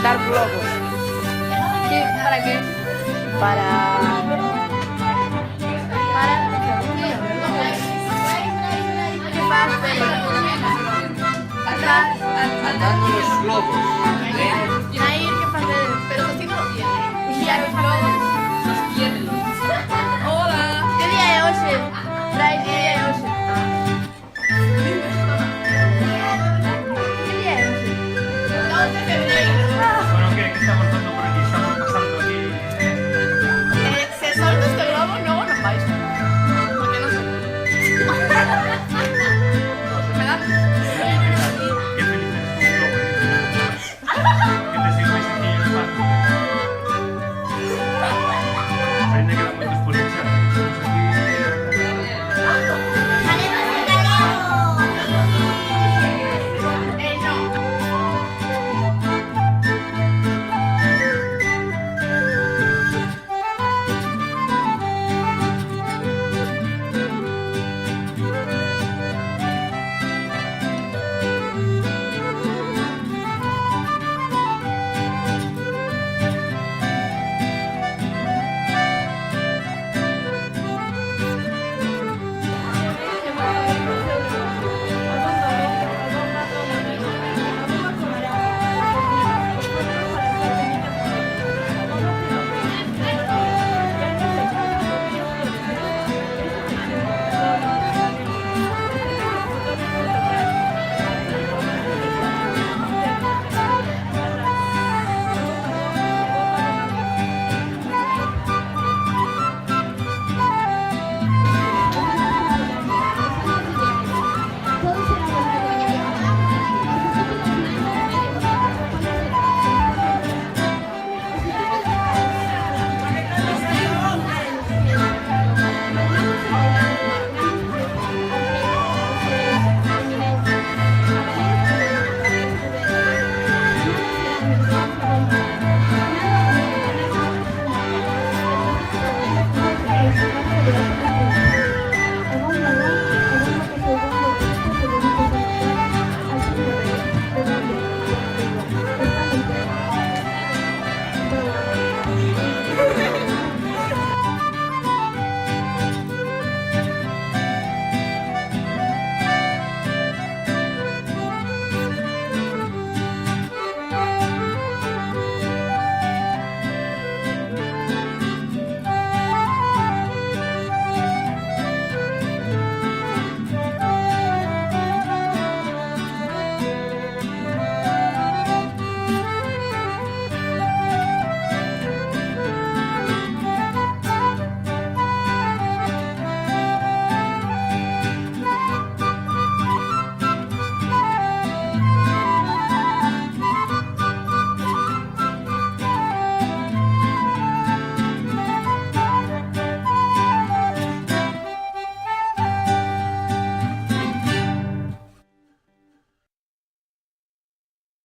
dar globos. ¿Para qué? Para... ¿Qué pasa? Andando los globos. Nair, ¿qué pasa? Pero si no lo tiene. Ya los globos. Hola. ¿Qué día es hoy? Trae, ¿qué día es hoy? ¿Qué día es hoy? 2 de febrero. Bueno, ¿qué estamos dando?